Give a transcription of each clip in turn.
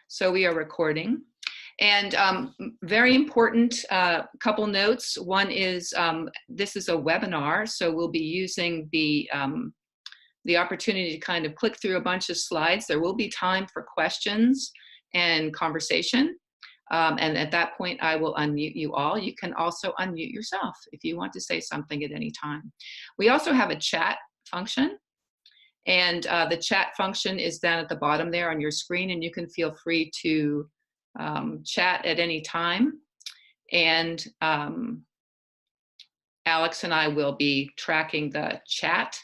So we are recording. And very important couple notes. One is this is a webinar, so we'll be using the opportunity to kind of click through a bunch of slides. There will be time for questions and conversation. And at that point, I will unmute you all. You can also unmute yourself if you want to say something at any time. We also have a chat function. And the chat function is down at the bottom there on your screen, and you can feel free to chat at any time. And Alex and I will be tracking the chat.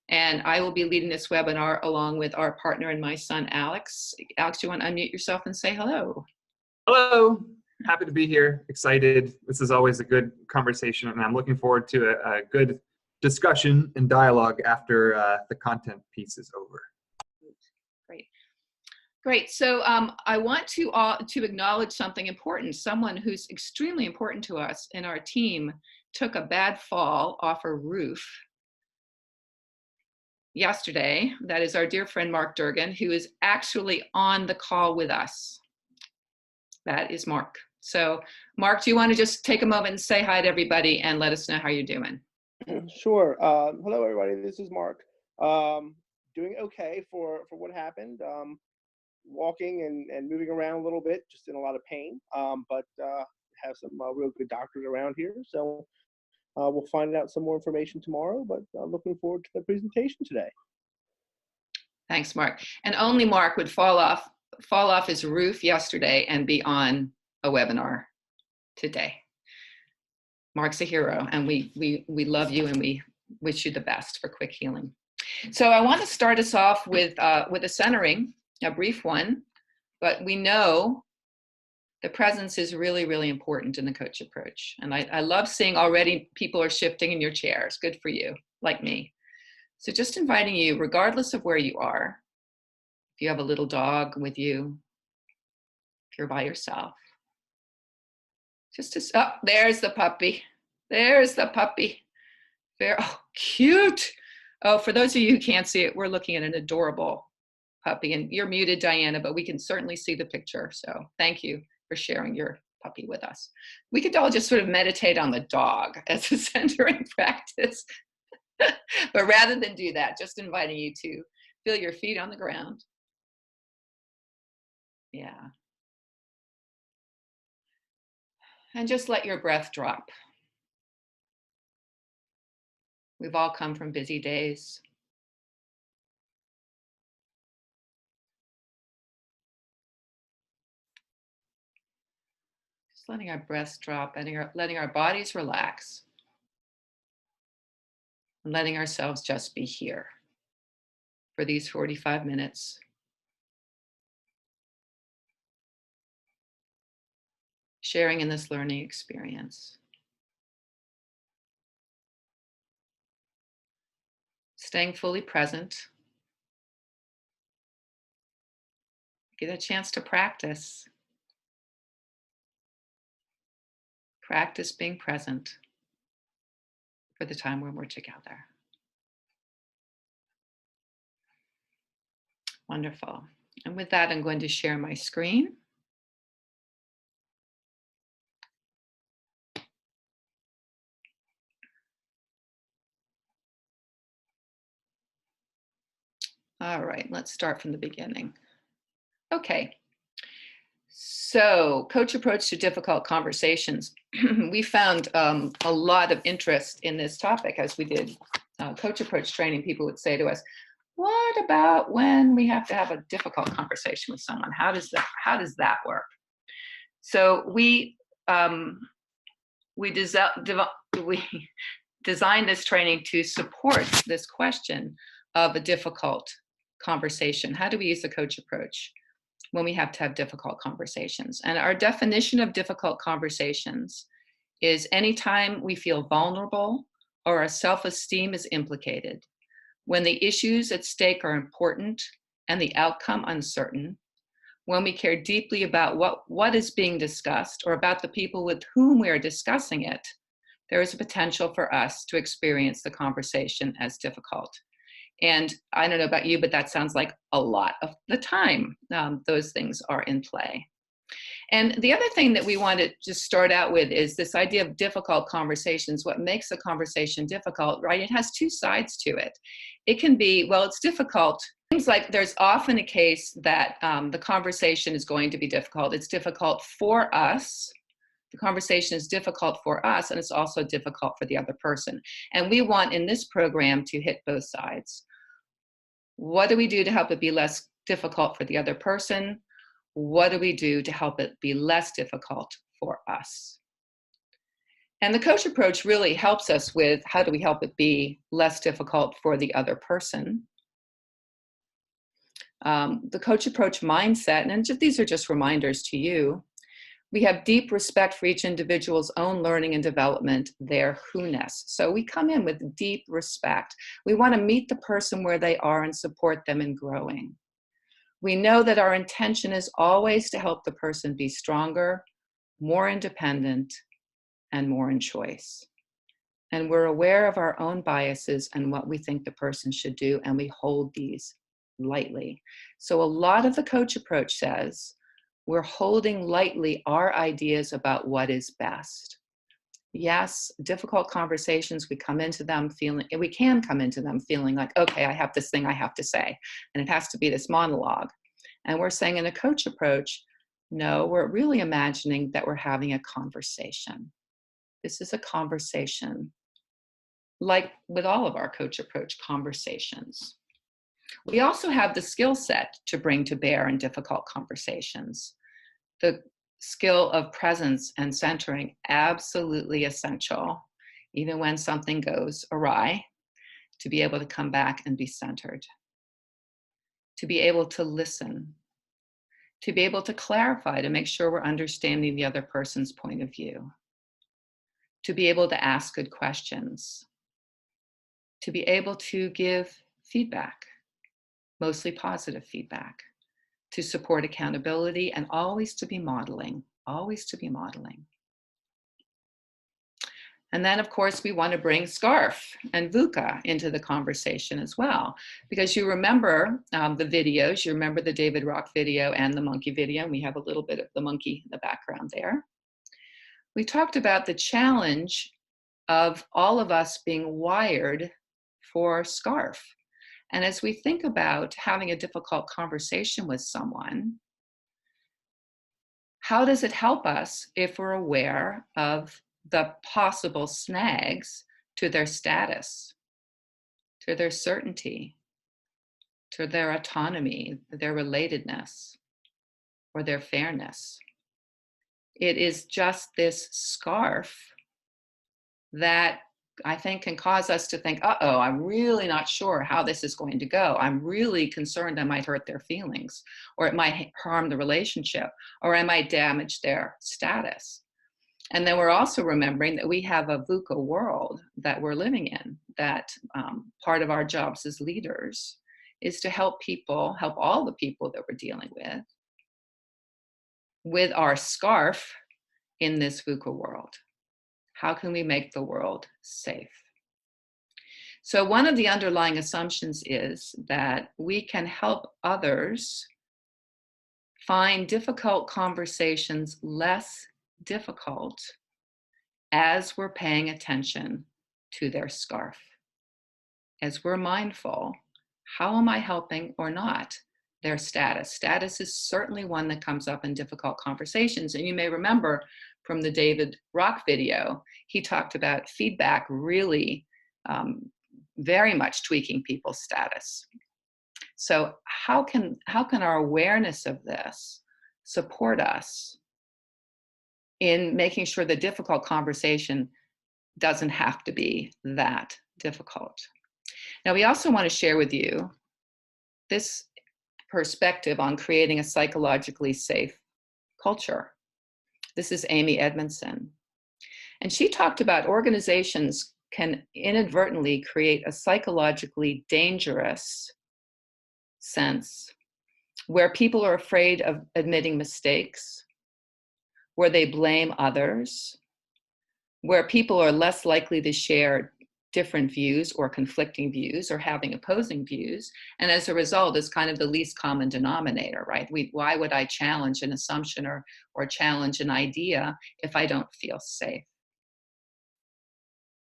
And I will be leading this webinar along with our partner and my son, Alex. Alex, do you want to unmute yourself and say hello? Hello, happy to be here, excited. This is always a good conversation, and I'm looking forward to a good discussion and dialogue after the content piece is over. Great. So I want to acknowledge something important. Someone who's extremely important to us in our team took a bad fall off a roof yesterday. That is our dear friend Mark Durgan, who is actually on the call with us. That is Mark. So Mark, do you want to just take a moment and say hi to everybody and let us know how you're doing? Sure. Hello, everybody. This is Mark. Doing okay for what happened. Walking and moving around a little bit, just in a lot of pain. But have some real good doctors around here. So we'll find out some more information tomorrow, but looking forward to the presentation today. Thanks, Mark. And only Mark would fall off his roof yesterday and be on a webinar today. Mark's a hero, and we love you, and we wish you the best for quick healing. So I want to start us off with a centering, a brief one, but we know the presence is really, really important in the coach approach. And I love seeing already people are shifting in your chairs. Good for you, like me. So just inviting you, regardless of where you are, if you have a little dog with you, if you're by yourself, just to, oh, there's the puppy. There's the puppy. Very, oh, cute. Oh, for those of you who can't see it, we're looking at an adorable puppy, and you're muted, Diana, but we can certainly see the picture. So thank you for sharing your puppy with us. We could all just sort of meditate on the dog as a centering practice. But rather than do that, just inviting you to feel your feet on the ground. Yeah. And just let your breath drop. We've all come from busy days. Just letting our breaths drop, letting our bodies relax. And letting ourselves just be here for these 45 minutes. Sharing in this learning experience. Staying fully present. Get a chance to practice. Practice being present for the time when we're together. Wonderful. And with that, I'm going to share my screen. All right, let's start from the beginning. Okay, so coach approach to difficult conversations. We found a lot of interest in this topic as we did coach approach training. People would say to us, what about when we have to have a difficult conversation with someone? How does that work? So we designed this training to support this question of a difficult conversation. How do we use the coach approach when we have to have difficult conversations? And our definition of difficult conversations is anytime we feel vulnerable or our self-esteem is implicated, when the issues at stake are important and the outcome uncertain, when we care deeply about what is being discussed or about the people with whom we are discussing it, there is a potential for us to experience the conversation as difficult. And I don't know about you, but that sounds like a lot of the time those things are in play. And the other thing that we want to just start out with is this idea of difficult conversations. What makes a conversation difficult, right? It has two sides to it. It can be, well, it's difficult. Seems like there's often a case that the conversation is going to be difficult. It's difficult for us. The conversation is difficult for us, and it's also difficult for the other person. And we want in this program to hit both sides. What do we do to help it be less difficult for the other person? What do we do to help it be less difficult for us? And the coach approach really helps us with how do we help it be less difficult for the other person. The coach approach mindset, and these are just reminders to you. We have deep respect for each individual's own learning and development, their who-ness. So we come in with deep respect. We want to meet the person where they are and support them in growing. We know that our intention is always to help the person be stronger, more independent, and more in choice. And we're aware of our own biases and what we think the person should do, and we hold these lightly. So a lot of the coach approach says, we're holding lightly our ideas about what is best. Yes, difficult conversations, we can come into them feeling like, okay, I have this thing I have to say, and it has to be this monologue. And we're saying in a coach approach, no, we're really imagining that we're having a conversation. This is a conversation, like with all of our coach approach conversations. We also have the skill set to bring to bear in difficult conversations. The skill of presence and centering, absolutely essential, even when something goes awry, to be able to come back and be centered, to be able to listen, to be able to clarify, to make sure we're understanding the other person's point of view, to be able to ask good questions, to be able to give feedback, mostly positive feedback, to support accountability, and always to be modeling, always to be modeling. And then, of course, we want to bring SCARF and VUCA into the conversation as well, because you remember the videos, you remember the David Rock video and the monkey video, and we have a little bit of the monkey in the background there. We talked about the challenge of all of us being wired for SCARF. And as we think about having a difficult conversation with someone, how does it help us if we're aware of the possible snags to their status, to their certainty, to their autonomy, their relatedness, or their fairness? It is just this scarf that I think can cause us to think, uh-oh, I'm really not sure how this is going to go. I'm really concerned I might hurt their feelings, or it might harm the relationship, or I might damage their status. And then we're also remembering that we have a VUCA world that we're living in, that part of our jobs as leaders is to help people, help all the people that we're dealing with our scarf in this VUCA world. How can we make the world safe? So one of the underlying assumptions is that we can help others find difficult conversations less difficult as we're paying attention to their scarf. As we're mindful, how am I helping or not their status? Status is certainly one that comes up in difficult conversations. And you may remember from the David Rock video, he talked about feedback really very much tweaking people's status. So how can our awareness of this support us in making sure the difficult conversation doesn't have to be that difficult? Now, we also want to share with you this perspective on creating a psychologically safe culture. This is Amy Edmondson. And she talked about organizations can inadvertently create a psychologically dangerous sense where people are afraid of admitting mistakes, where they blame others, where people are less likely to share different views or conflicting views or having opposing views. And as a result, it's kind of the least common denominator, right? Why would I challenge an assumption or challenge an idea if I don't feel safe?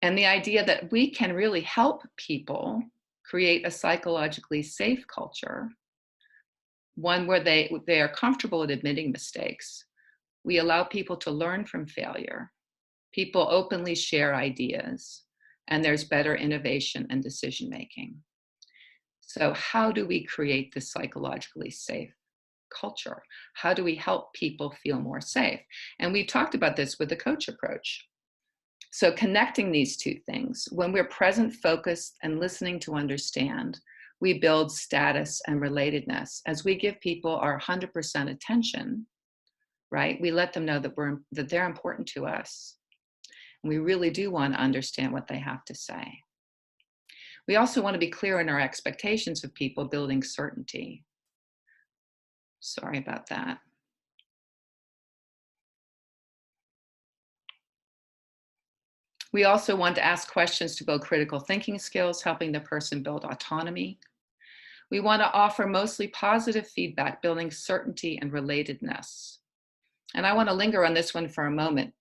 And the idea that we can really help people create a psychologically safe culture, one where they are comfortable at admitting mistakes. We allow people to learn from failure. People openly share ideas, and there's better innovation and decision making. So how do we create this psychologically safe culture? How do we help people feel more safe? And we talked about this with the coach approach. So connecting these two things, when we're present, focused, and listening to understand, we build status and relatedness. As we give people our 100% attention, right, we let them know that they're important to us. And we really do want to understand what they have to say. We also want to be clear in our expectations of people, building certainty. Sorry about that. We also want to ask questions to build critical thinking skills, helping the person build autonomy. We want to offer mostly positive feedback, building certainty and relatedness. And I want to linger on this one for a moment.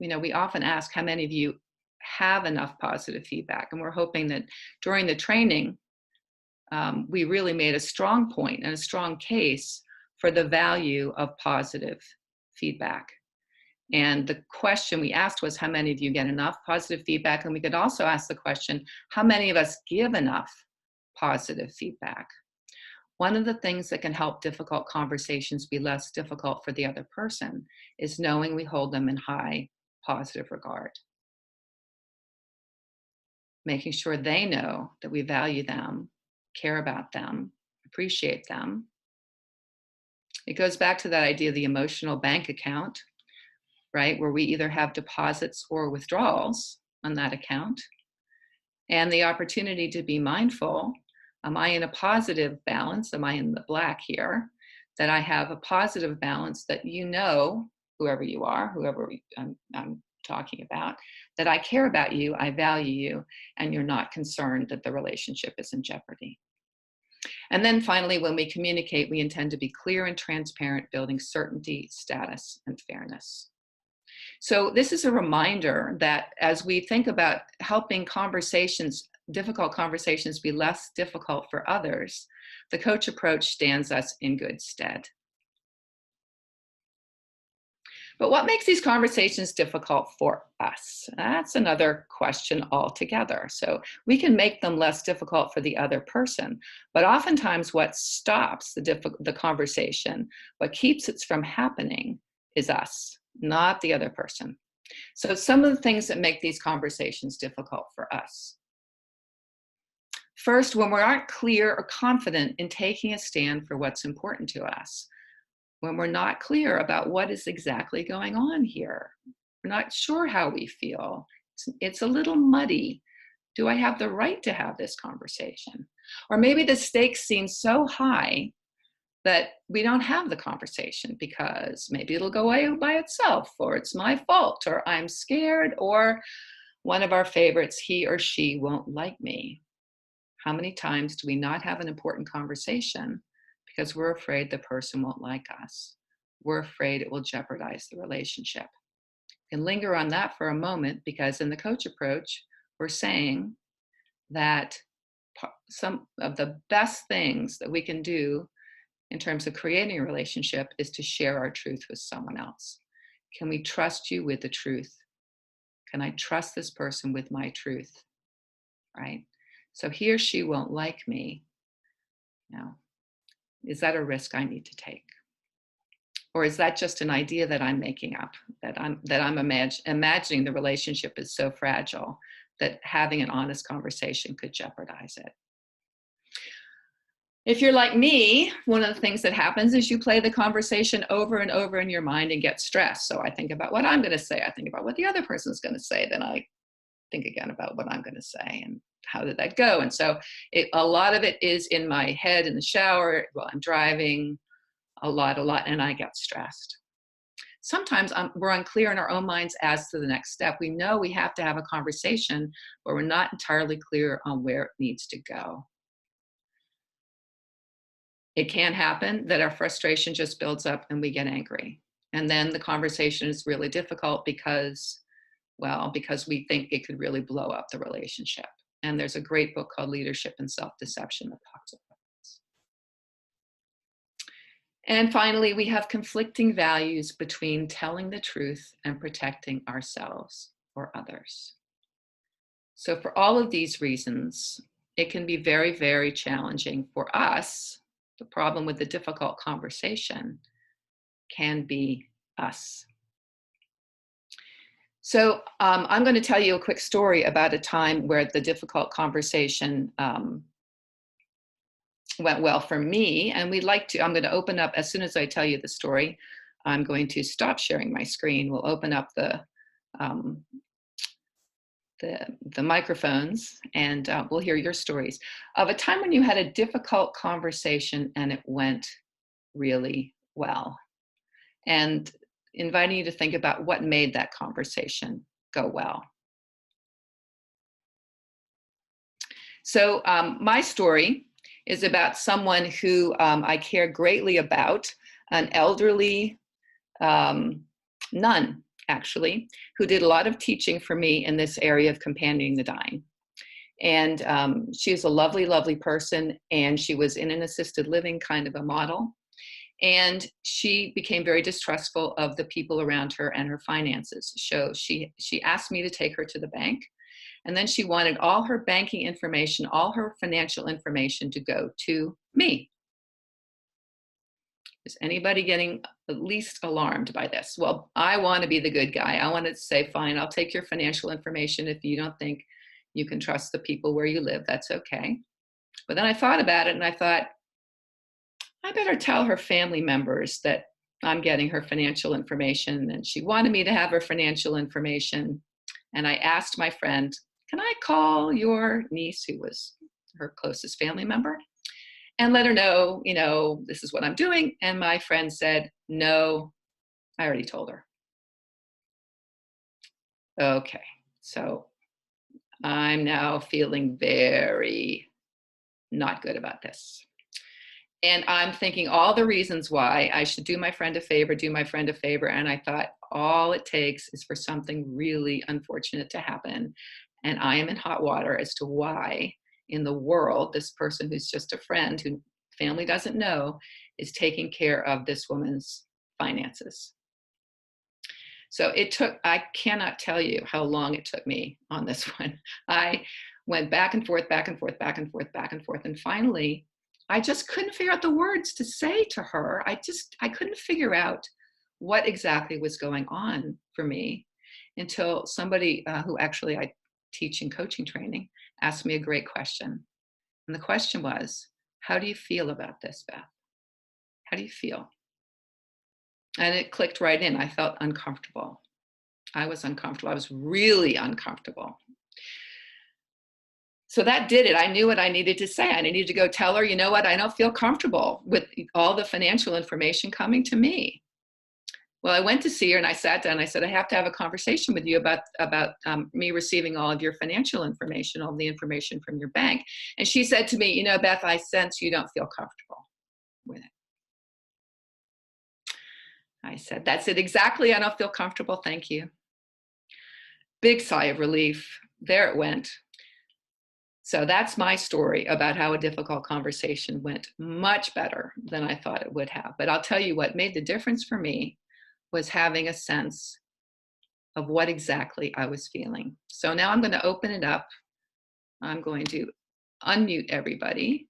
We often ask how many of you have enough positive feedback, and we're hoping that during the training, we really made a strong point and a strong case for the value of positive feedback. And the question we asked was, how many of you get enough positive feedback? And we could also ask the question, how many of us give enough positive feedback? One of the things that can help difficult conversations be less difficult for the other person is knowing we hold them in high positive regard. Making sure they know that we value them, care about them, appreciate them. It goes back to that idea of the emotional bank account, right? Where we either have deposits or withdrawals on that account. And the opportunity to be mindful, am I in a positive balance? Am I in the black here? That I have a positive balance that whoever you are, whoever I'm talking about, that I care about you, I value you, and you're not concerned that the relationship is in jeopardy. And then finally, when we communicate, we intend to be clear and transparent, building certainty, status, and fairness. So this is a reminder that as we think about helping difficult conversations be less difficult for others, the coach approach stands us in good stead. But what makes these conversations difficult for us? That's another question altogether. So we can make them less difficult for the other person, but oftentimes what stops the conversation, what keeps it from happening, is us, not the other person. So some of the things that make these conversations difficult for us. First, when we aren't clear or confident in taking a stand for what's important to us. When we're not clear about what is exactly going on here. We're not sure how we feel. It's a little muddy. Do I have the right to have this conversation? Or maybe the stakes seem so high that we don't have the conversation because maybe it'll go away by itself, or it's my fault, or I'm scared, or one of our favorites, he or she won't like me. How many times do we not have an important conversation because we're afraid the person won't like us? We're afraid it will jeopardize the relationship. And linger on that for a moment, because in the coach approach, we're saying that some of the best things that we can do in terms of creating a relationship is to share our truth with someone else. Can we trust you with the truth? Can I trust this person with my truth? Right? So he or she won't like me. Now, is that a risk I need to take? Or is that just an idea that I'm making up, that I'm imagining the relationship is so fragile that having an honest conversation could jeopardize it? If you're like me, one of the things that happens is you play the conversation over and over in your mind and get stressed. So I think about what I'm going to say. I think about what the other person's going to say. Then I think again about what I'm going to say and how did that go. And so a lot of it is in my head in the shower while I'm driving, a lot, and I get stressed. sometimes we're unclear in our own minds as to the next step. We know we have to have a conversation, but we're not entirely clear on where it needs to go. It can happen that our frustration just builds up and we get angry. And then the conversation is really difficult because, well, because we think it could really blow up the relationship. And there's a great book called Leadership and Self-Deception that talks about this. And finally, we have conflicting values between telling the truth and protecting ourselves or others. So for all of these reasons, it can be very, very challenging for us. The problem with the difficult conversation can be us. So I'm going to tell you a quick story about a time where the difficult conversation went well for me. And I'm going to open up, as soon as I tell you the story, I'm going to stop sharing my screen. We'll open up the microphones and we'll hear your stories of a time when you had a difficult conversation and it went really well. And inviting you to think about what made that conversation go well. So my story is about someone who I care greatly about, an elderly nun, actually, who did a lot of teaching for me in this area of companioning the dying. And she's a lovely, lovely person, and she was in an assisted living kind of a model. And she became very distrustful of the people around her and her finances. So she asked me to take her to the bank. And then she wanted all her banking information, all her financial information to go to me. Is anybody getting at least alarmed by this? Well, I want to be the good guy. I wanted to say, fine, I'll take your financial information. If you don't think you can trust the people where you live, that's okay. But then I thought about it and I thought, I better tell her family members that I'm getting her financial information, and she wanted me to have her financial information. And I asked my friend, can I call your niece, who was her closest family member, and let her know, this is what I'm doing? And my friend said, no, I already told her. Okay, so I'm now feeling very not good about this. And I'm thinking all the reasons why I should do my friend a favor, And I thought all it takes is for something really unfortunate to happen. And I am in hot water as to why in the world this person who's just a friend, who family doesn't know, is taking care of this woman's finances. So I cannot tell you how long it took me on this one. I went back and forth. And finally, I just couldn't figure out the words to say to her. I couldn't figure out what exactly was going on for me until somebody who actually I teach in coaching training asked me a great question. And the question was, how do you feel about this, Beth? How do you feel? And it clicked right in. I felt uncomfortable. I was uncomfortable. I was really uncomfortable. So that did it. I knew what I needed to say. I needed to go tell her, you know what, I don't feel comfortable with all the financial information coming to me. Well, I went to see her and I sat down. I said, I have to have a conversation with you about me receiving all of your financial information, all the information from your bank. And she said to me, Beth, I sense you don't feel comfortable with it. I said, that's it exactly. I don't feel comfortable. Thank you. Big sigh of relief. There it went. So that's my story about how a difficult conversation went much better than I thought it would have. But I'll tell you what made the difference for me was having a sense of what exactly I was feeling. So now I'm going to open it up. I'm going to unmute everybody,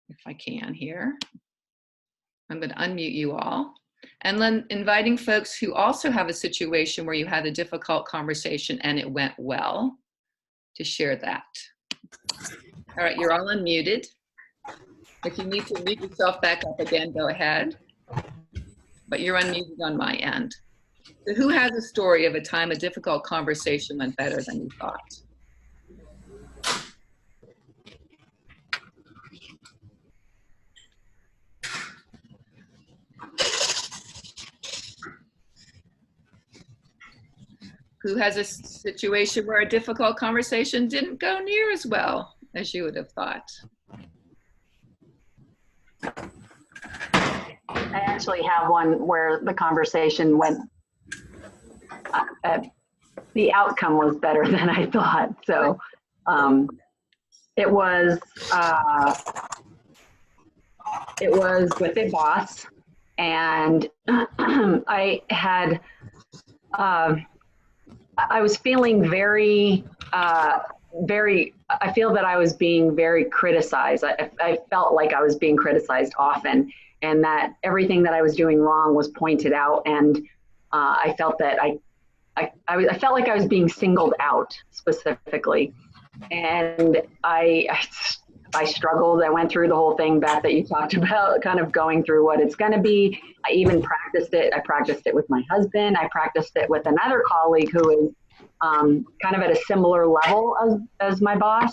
if I can here. I'm going to unmute you all. And then inviting folks who also have a situation where you had a difficult conversation and it went well to share that. All right, you're all unmuted. If you need to mute yourself back up again, go ahead. But you're unmuted on my end. So who has a story of a time a difficult conversation went better than you thought? who has a situation where a difficult conversation didn't go near as well as you would have thought? I actually have one where the conversation went, the outcome was better than I thought. So it was with a boss, and I was feeling very, I feel that I was being very criticized. I felt like I was being criticized often, and that everything that I was doing wrong was pointed out. And I felt that I felt like I was being singled out specifically. And I struggled. I went through the whole thing, Beth, that you talked about, kind of going through what it's going to be. I even practiced it. I practiced it with my husband. I practiced it with another colleague who is kind of at a similar level as my boss.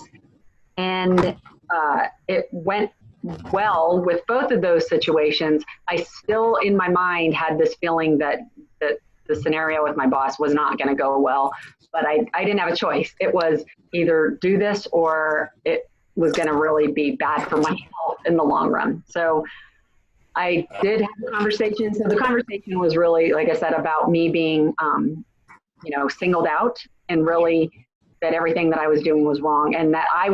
And it went well with both of those situations. I still, in my mind, had this feeling that the scenario with my boss was not going to go well, but I didn't have a choice. It was either do this or it was going to really be bad for my health in the long run. So I did have a conversation. So the conversation was really, like I said, about me being, singled out, and really that everything that I was doing was wrong, and that I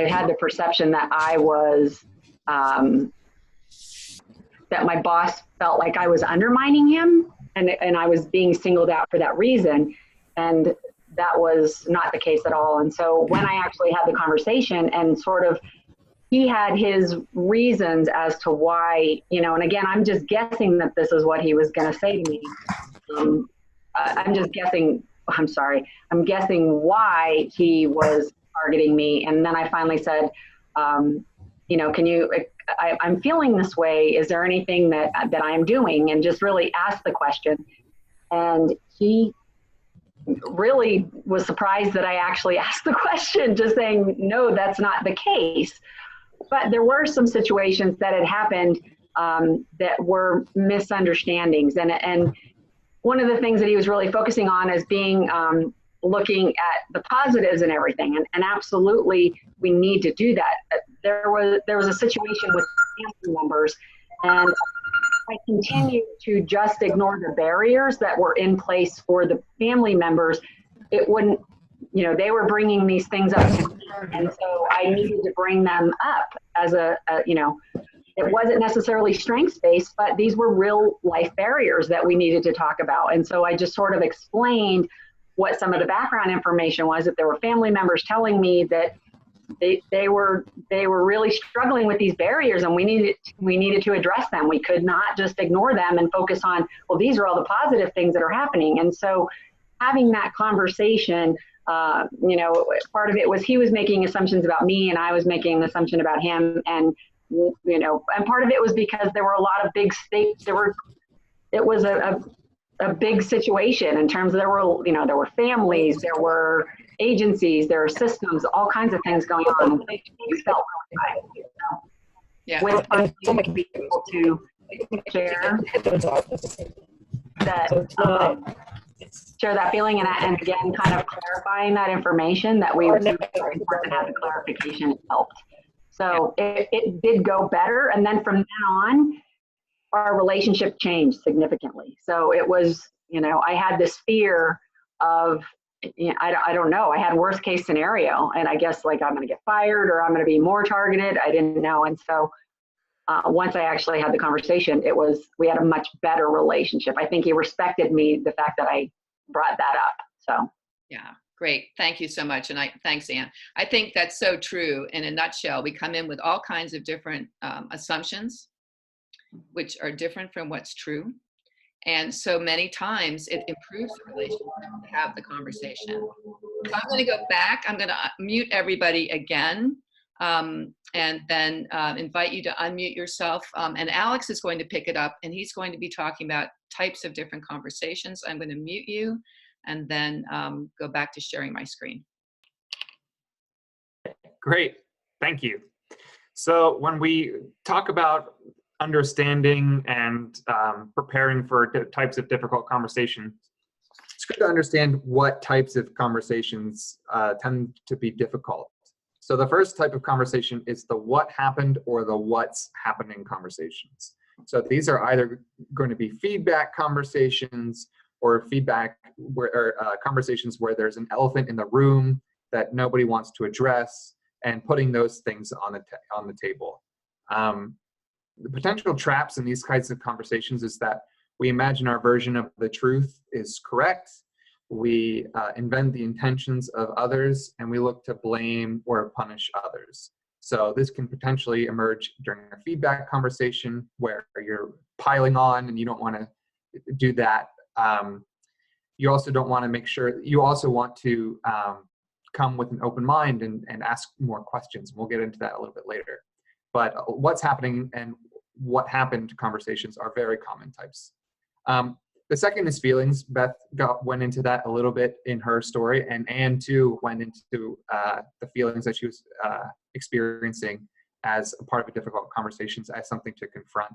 had the perception that I was, that my boss felt like I was undermining him, and I was being singled out for that reason. And that was not the case at all. And so when I actually had the conversation, and sort of, he had his reasons as to why, and again, I'm just guessing that this is what he was going to say to me. I'm guessing why he was targeting me. And then I finally said, I'm feeling this way. Is there anything that I'm doing? And just really asked the question. And he really was surprised that I actually asked the question, just saying, no, that's not the case. But there were some situations that had happened that were misunderstandings. And one of the things that he was really focusing on is being looking at the positives and everything. And absolutely, we need to do that. There was a situation with family members, and I continued to just ignore the barriers that were in place for the family members. It wouldn't, they were bringing these things up to me, and so I needed to bring them up as it wasn't necessarily strengths-based, but these were real life barriers that we needed to talk about. And so I just sort of explained what some of the background information was, that there were family members telling me that they were really struggling with these barriers, and we needed to address them. We could not just ignore them and focus on, well, these are all the positive things that are happening. And so having that conversation, part of it was he was making assumptions about me, and I was making an assumption about him. And, and part of it was because there were a lot of big stakes. It was a big situation in terms of there were families, there were agencies, there were systems, all kinds of things going on. We felt really bad. Yeah. With being able to share that feeling, and again, kind of clarifying that information that we important to have the clarification, it helped. So it did go better. And then from then on, our relationship changed significantly. So it was, I had this fear of, I don't know, I had worst case scenario, and I guess like I'm going to get fired or I'm going to be more targeted. I didn't know. And so once I actually had the conversation, we had a much better relationship. I think he respected me, the fact that I brought that up. So. Yeah, great. Thank you so much. And thanks, Anne. I think that's so true. In a nutshell, we come in with all kinds of different assumptions, which are different from what's true. And so many times it improves the relationship to have the conversation. So I'm going to go back. I'm going to mute everybody again, and then invite you to unmute yourself. And Alex is going to pick it up, and he's going to be talking about types of different conversations. I'm going to mute you and then go back to sharing my screen. Great. Thank you. So when we talk about understanding and preparing for types of difficult conversation, it's good to understand what types of conversations tend to be difficult. So the first type of conversation is the what happened or the what's happening conversations. So these are either going to be feedback conversations or conversations where there's an elephant in the room that nobody wants to address, and putting those things on the table. The potential traps in these kinds of conversations is that we imagine our version of the truth is correct. We invent the intentions of others, and we look to blame or punish others. So this can potentially emerge during a feedback conversation where you're piling on and you don't want to do that. You also don't want to make sure, you also want to come with an open mind and ask more questions. We'll get into that a little bit later. But what's happening and what happened conversations are very common types. The second is feelings. Beth went into that a little bit in her story, and Anne too went into the feelings that she was experiencing as a part of a difficult conversations as something to confront.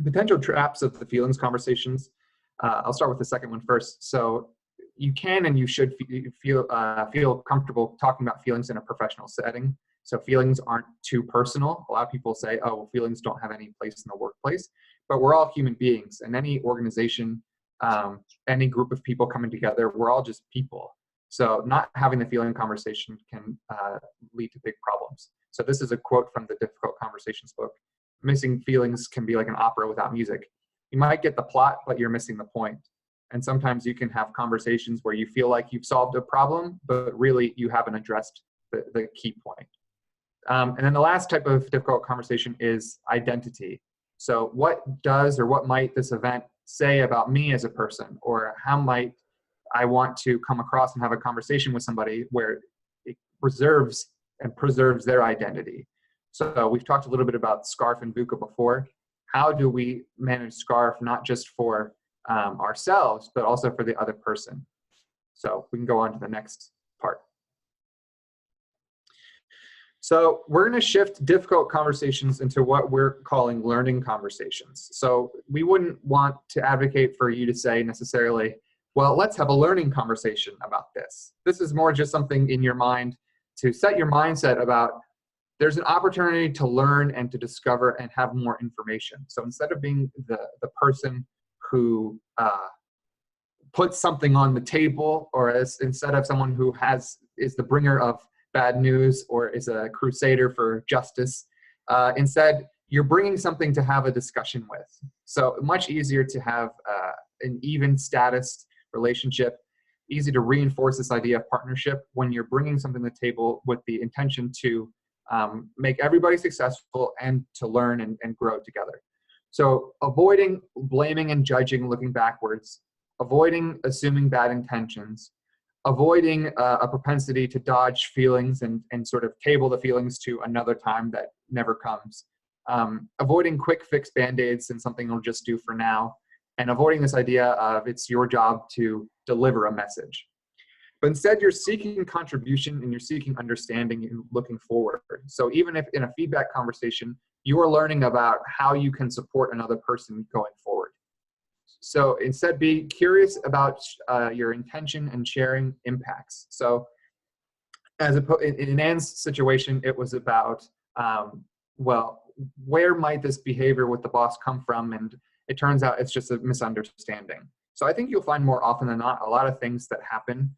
Potential traps of the feelings conversations. I'll start with the second one first. So you can and you should feel comfortable talking about feelings in a professional setting. So feelings aren't too personal. A lot of people say, oh, well, feelings don't have any place in the workplace, but we're all human beings, and any organization, any group of people coming together, we're all just people. So not having the feeling conversation can lead to big problems. So this is a quote from the Difficult Conversations book. Missing feelings can be like an opera without music. You might get the plot, but you're missing the point. And sometimes you can have conversations where you feel like you've solved a problem, but really you haven't addressed the key point. And then the last type of difficult conversation is identity. So what does or what might this event say about me as a person, or how might I want to come across and have a conversation with somebody where it preserves their identity. So we've talked a little bit about SCARF and VUCA before. How do we manage SCARF not just for ourselves, but also for the other person? So we can go on to the next part. So we're going to shift difficult conversations into what we're calling learning conversations. So we wouldn't want to advocate for you to say necessarily, well, let's have a learning conversation about this. This is more just something in your mind to set your mindset about there's an opportunity to learn and to discover and have more information. So instead of being the person who puts something on the table, or instead of someone who is the bringer of bad news or is a crusader for justice, instead you're bringing something to have a discussion with. So much easier to have an even status relationship, easy to reinforce this idea of partnership when you're bringing something to the table with the intention to make everybody successful and to learn and grow together. So avoiding blaming and judging, looking backwards, avoiding assuming bad intentions, avoiding a propensity to dodge feelings and sort of table the feelings to another time that never comes, avoiding quick fix band-aids and something you'll just do for now, and avoiding this idea of it's your job to deliver a message. But instead, you're seeking contribution and you're seeking understanding and looking forward. So even if in a feedback conversation, you are learning about how you can support another person going forward. So instead, be curious about your intention and sharing impacts. So in Anne's situation, it was about, well, where might this behavior with the boss come from? And it turns out it's just a misunderstanding. So I think you'll find more often than not, a lot of things that happen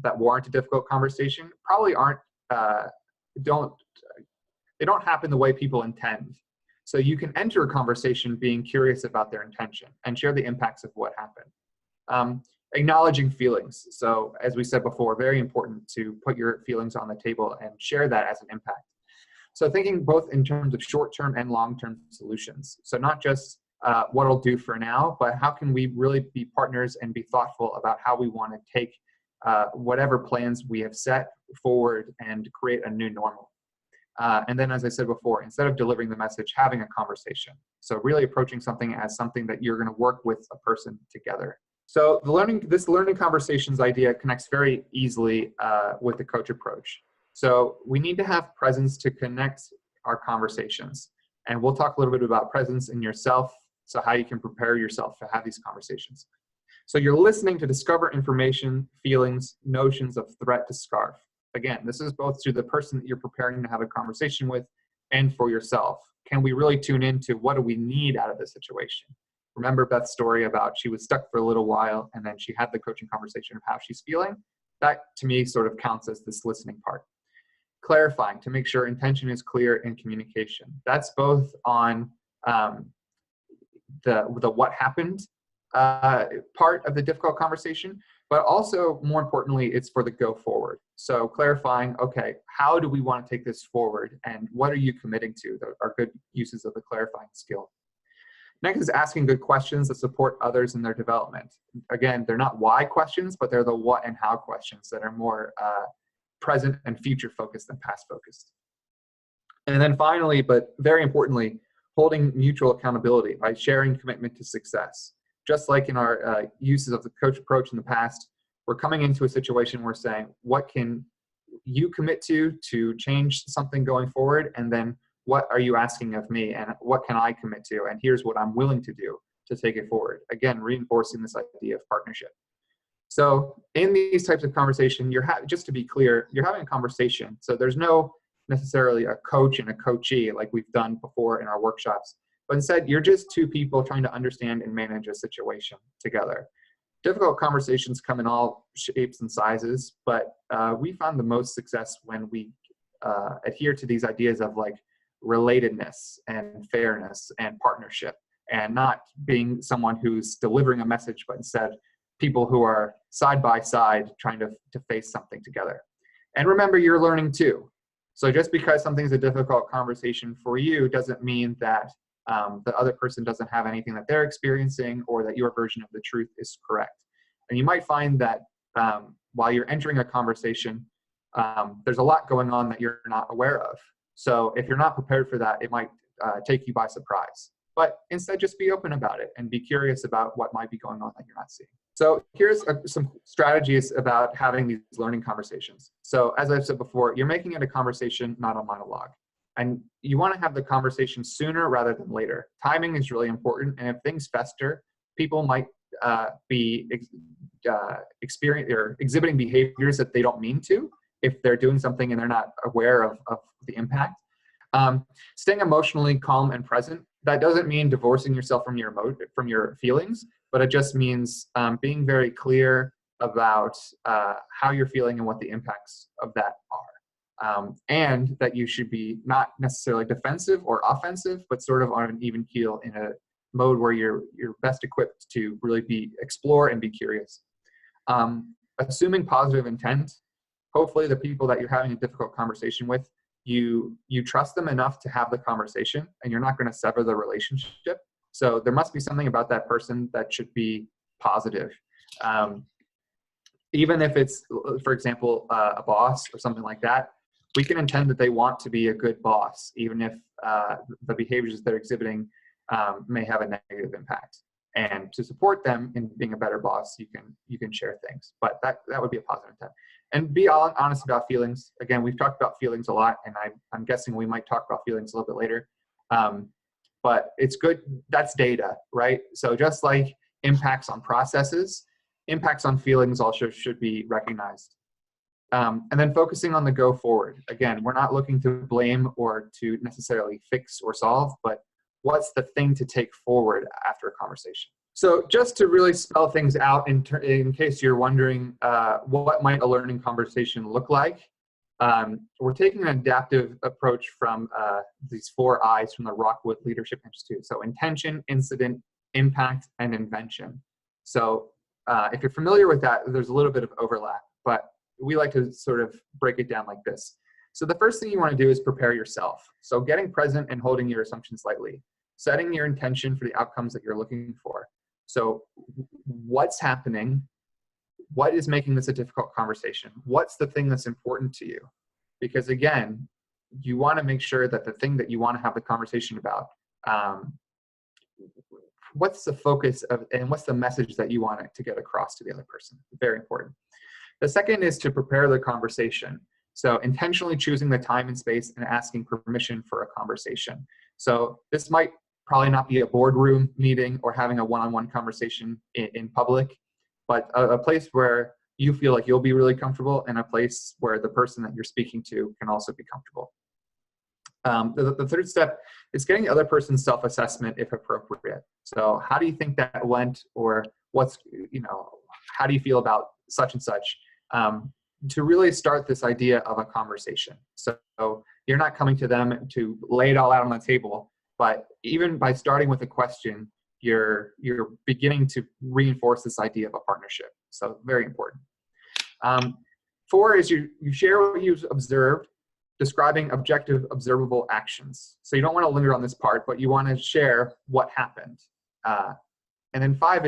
that warrant a difficult conversation probably don't happen the way people intend. So you can enter a conversation being curious about their intention and share the impacts of what happened. Acknowledging feelings. So as we said before, very important to put your feelings on the table and share that as an impact. So thinking both in terms of short-term and long-term solutions. So not just what it'll do for now, but how can we really be partners and be thoughtful about how we want to take whatever plans we have set forward and create a new normal. And then, as I said before, instead of delivering the message, having a conversation. So really approaching something as something that you're going to work with a person together. So this learning conversations idea connects very easily with the coach approach. So we need to have presence to connect our conversations. And we'll talk a little bit about presence in yourself, so how you can prepare yourself to have these conversations. So you're listening to discover information, feelings, notions of threat to scarf. Again, this is both to the person that you're preparing to have a conversation with and for yourself. Can we really tune into what do we need out of this situation? Remember Beth's story about she was stuck for a little while and then she had the coaching conversation of how she's feeling? That to me sort of counts as this listening part. Clarifying to make sure intention is clear in communication. That's both on the what happened part of the difficult conversation, but also more importantly, it's for the go forward. So clarifying, okay, how do we want to take this forward and what are you committing to that are good uses of the clarifying skill. Next is asking good questions that support others in their development. Again, they're not why questions, but they're the what and how questions that are more present and future focused than past focused. And then finally, but very importantly, holding mutual accountability by sharing commitment to success. Just like in our uses of the coach approach in the past, we're coming into a situation where we're saying, what can you commit to change something going forward? And then what are you asking of me? And what can I commit to? And here's what I'm willing to do to take it forward. Again, reinforcing this idea of partnership. So in these types of conversation, just to be clear, you're having a conversation. So there's no necessarily a coach and a coachee like we've done before in our workshops. But instead, you're just two people trying to understand and manage a situation together. Difficult conversations come in all shapes and sizes, but we found the most success when we adhere to these ideas of like relatedness and fairness and partnership, and not being someone who's delivering a message, but instead people who are side by side trying to face something together. And remember, you're learning too. So just because something's a difficult conversation for you doesn't mean that the other person doesn't have anything that they're experiencing or that your version of the truth is correct. And you might find that while you're entering a conversation, there's a lot going on that you're not aware of. So if you're not prepared for that, it might take you by surprise. But instead, just be open about it and be curious about what might be going on that you're not seeing. So here's some strategies about having these learning conversations. So as I've said before, you're making it a conversation, not a monologue. And you want to have the conversation sooner rather than later. Timing is really important. And if things fester, people might be exhibiting behaviors that they don't mean to if they're doing something and they're not aware of the impact. Staying emotionally calm and present. That doesn't mean divorcing yourself from your feelings, but it just means being very clear about how you're feeling and what the impacts of that are. And that you should be not necessarily defensive or offensive, but sort of on an even keel in a mode where you're best equipped to really explore and be curious. Assuming positive intent. Hopefully the people that you're having a difficult conversation with, you trust them enough to have the conversation and you're not going to sever the relationship. So there must be something about that person that should be positive. Even if it's, for example, a boss or something like that, we can intend that they want to be a good boss, even if the behaviors they're exhibiting may have a negative impact. And to support them in being a better boss, you can share things, but that would be a positive intent. And be honest about feelings. Again, we've talked about feelings a lot, and I'm guessing we might talk about feelings a little bit later. But it's good, that's data, right? So just like impacts on processes, impacts on feelings also should be recognized. And then focusing on the go forward. Again, we're not looking to blame or to necessarily fix or solve, but what's the thing to take forward after a conversation? So just to really spell things out in case you're wondering what might a learning conversation look like, we're taking an adaptive approach from these 4 I's from the Rockwood Leadership Institute. So intention, incident, impact, and invention. So if you're familiar with that, there's a little bit of overlap, but we like to sort of break it down like this. So the first thing you want to do is prepare yourself. So getting present and holding your assumptions lightly, setting your intention for the outcomes that you're looking for. So what's happening? What is making this a difficult conversation? What's the thing that's important to you? Because again, you want to make sure that the thing that you want to have the conversation about, what's the focus of, and what's the message that you want it to get across to the other person? Very important. The second is to prepare the conversation. So intentionally choosing the time and space and asking permission for a conversation. So this might probably not be a boardroom meeting or having a one-on-one conversation in public, but a place where you feel like you'll be really comfortable, and a place where the person that you're speaking to can also be comfortable. The third step is getting the other person's self-assessment if appropriate. So how do you think that went, or what's, how do you feel about such and such? To really start this idea of a conversation. So you're not coming to them to lay it all out on the table, but even by starting with a question, you're beginning to reinforce this idea of a partnership. So very important. 4 is you share what you've observed, describing objective observable actions. So you don't want to linger on this part, but you want to share what happened. And then 5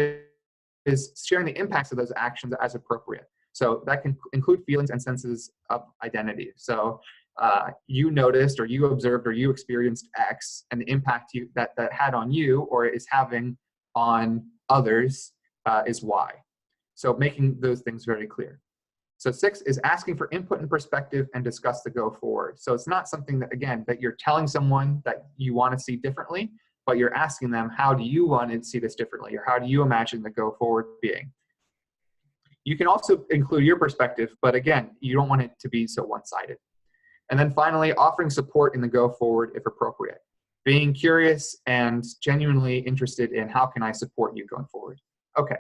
is sharing the impacts of those actions as appropriate. So that can include feelings and senses of identity. So you noticed, or you observed, or you experienced X, and the impact that had on you, or is having on others, is Y. So making those things very clear. So 6 is asking for input and perspective and discuss the go forward. So it's not something that, again, that you're telling someone that you want to see differently, but you're asking them, how do you want to see this differently? Or how do you imagine the go forward being? You can also include your perspective, but again, you don't want it to be so one-sided. And then finally, offering support in the go forward if appropriate. Being curious and genuinely interested in, how can I support you going forward? Okay,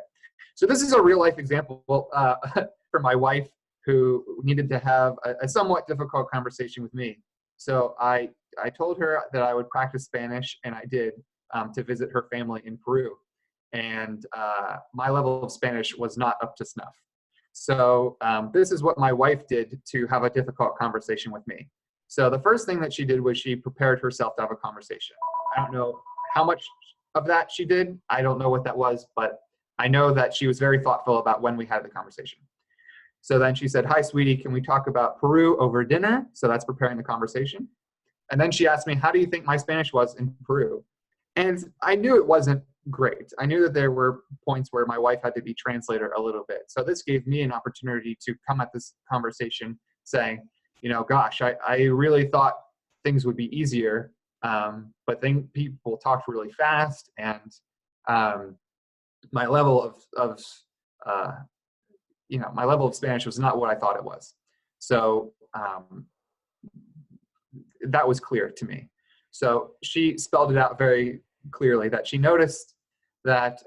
so this is a real life example for my wife, who needed to have a somewhat difficult conversation with me. So I told her that I would practice Spanish, and I did, to visit her family in Peru. And my level of Spanish was not up to snuff. So this is what my wife did to have a difficult conversation with me. So the first thing that she did was she prepared herself to have a conversation. I don't know how much of that she did. I don't know what that was, but I know that she was very thoughtful about when we had the conversation. So then she said, "Hi, sweetie, can we talk about Peru over dinner?" So that's preparing the conversation. And then she asked me, "How do you think my Spanish was in Peru?" And I knew it wasn't great. I knew that there were points where my wife had to be translator a little bit. So this gave me an opportunity to come at this conversation saying, gosh, I really thought things would be easier, but people talked really fast, and my level of my level of Spanish was not what I thought it was. So that was clear to me. So she spelled it out very clearly that she noticed that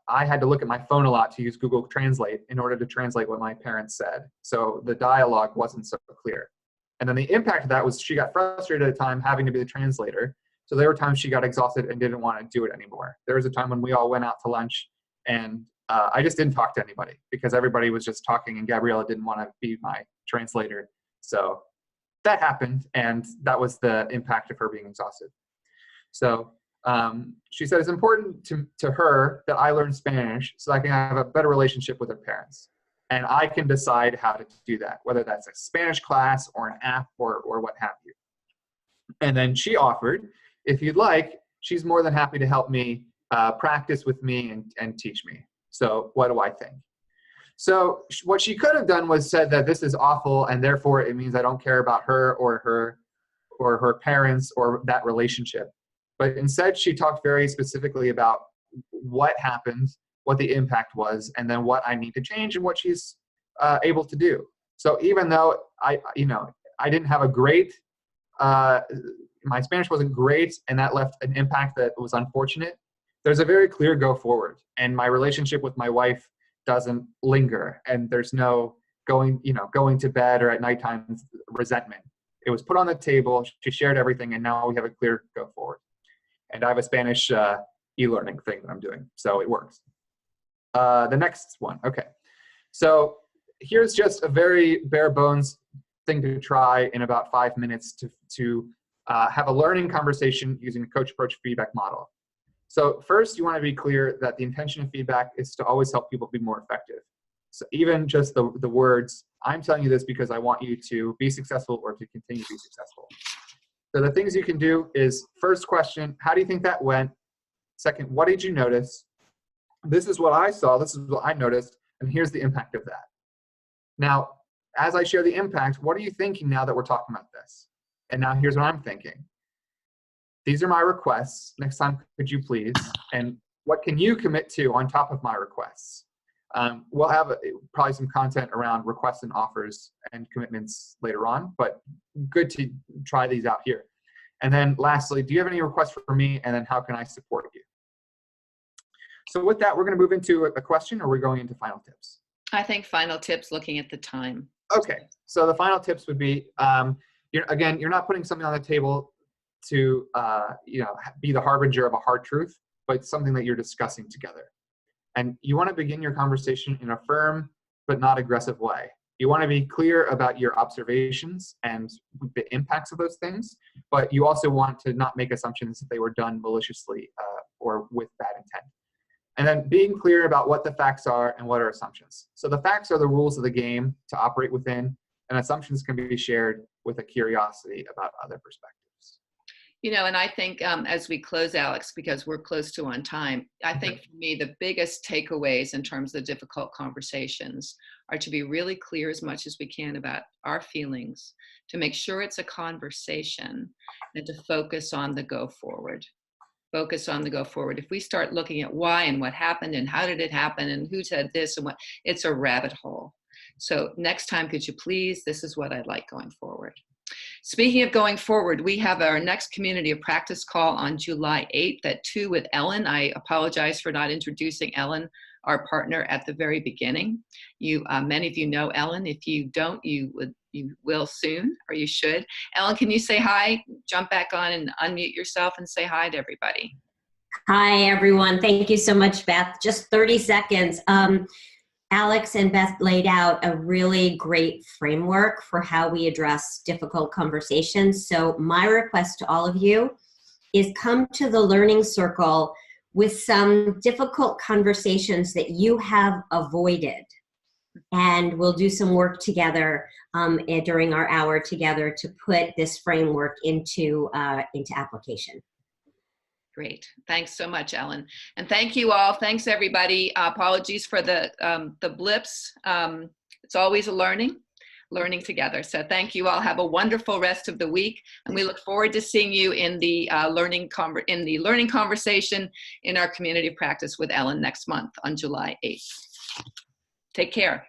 I had to look at my phone a lot to use Google Translate in order to translate what my parents said. So the dialogue wasn't so clear. And then the impact of that was she got frustrated at the time having to be the translator. So there were times she got exhausted and didn't want to do it anymore. There was a time when we all went out to lunch, and I just didn't talk to anybody because everybody was just talking, and Gabriella didn't want to be my translator. So that happened, and that was the impact of her being exhausted. So she said it's important to her that I learn Spanish so I can have a better relationship with her parents. And I can decide how to do that, whether that's a Spanish class or an app or what have you. And then she offered, if you'd like, she's more than happy to help me practice with me and teach me. So what do I think? So what she could have done was said that this is awful, and therefore it means I don't care about her or her parents or that relationship. But instead, she talked very specifically about what happened, what the impact was, and then what I need to change and what she's able to do. So even though I didn't have a great, my Spanish wasn't great, and that left an impact that was unfortunate, there's a very clear go forward. And my relationship with my wife doesn't linger, and there's no going to bed or at nighttime resentment. It was put on the table, she shared everything, and now we have a clear go forward. And I have a Spanish e-learning thing that I'm doing, so it works. The next one, okay. So here's just a very bare bones thing to try in about 5 minutes to have a learning conversation using a coach approach feedback model. So first, you want to be clear that the intention of feedback is to always help people be more effective. So even just the words, I'm telling you this because I want you to be successful or to continue to be successful. So the things you can do is, first question, how do you think that went? Second, what did you notice? This is what I saw, this is what I noticed, and here's the impact of that. Now, as I share the impact, what are you thinking now that we're talking about this? And now here's what I'm thinking. These are my requests. Next time, could you please? And what can you commit to on top of my requests? We'll have probably some content around requests and offers and commitments later on, but good to try these out here. And then lastly, do you have any requests for me? And then how can I support you? So with that, we're going to move into a question, or we're going into final tips. I think final tips looking at the time. Okay, so the final tips would be, you're not putting something on the table to be the harbinger of a hard truth, but something that you're discussing together. And you want to begin your conversation in a firm but not aggressive way. You want to be clear about your observations and the impacts of those things, but you also want to not make assumptions that they were done maliciously or with bad intent. And then being clear about what the facts are and what are assumptions. So the facts are the rules of the game to operate within, and assumptions can be shared with a curiosity about other perspectives. You know, and I think as we close, Alex, because we're close to on time, I think for me, the biggest takeaways in terms of difficult conversations are to be really clear as much as we can about our feelings, to make sure it's a conversation, and to focus on the go forward. Focus on the go forward. If we start looking at why and what happened and how did it happen and who said this and what, it's a rabbit hole. So next time, could you please, this is what I'd like going forward. Speaking of going forward, we have our next community of practice call on July 8th at 2 with Ellen. I apologize for not introducing Ellen, our partner, at the very beginning. Many of you know Ellen. If you don't, you will soon, or you should. Ellen, can you say hi? Jump back on and unmute yourself and say hi to everybody. Hi, everyone. Thank you so much, Beth. Just 30 seconds. Alex and Beth laid out a really great framework for how we address difficult conversations. So my request to all of you is come to the learning circle with some difficult conversations that you have avoided. And we'll do some work together during our hour together to put this framework into application. Great. Thanks so much, Ellen. And thank you all. Thanks, everybody. Apologies for the blips. It's always a learning together. So thank you all. Have a wonderful rest of the week. And we look forward to seeing you in the learning conversation in our community practice with Ellen next month on July 8th. Take care.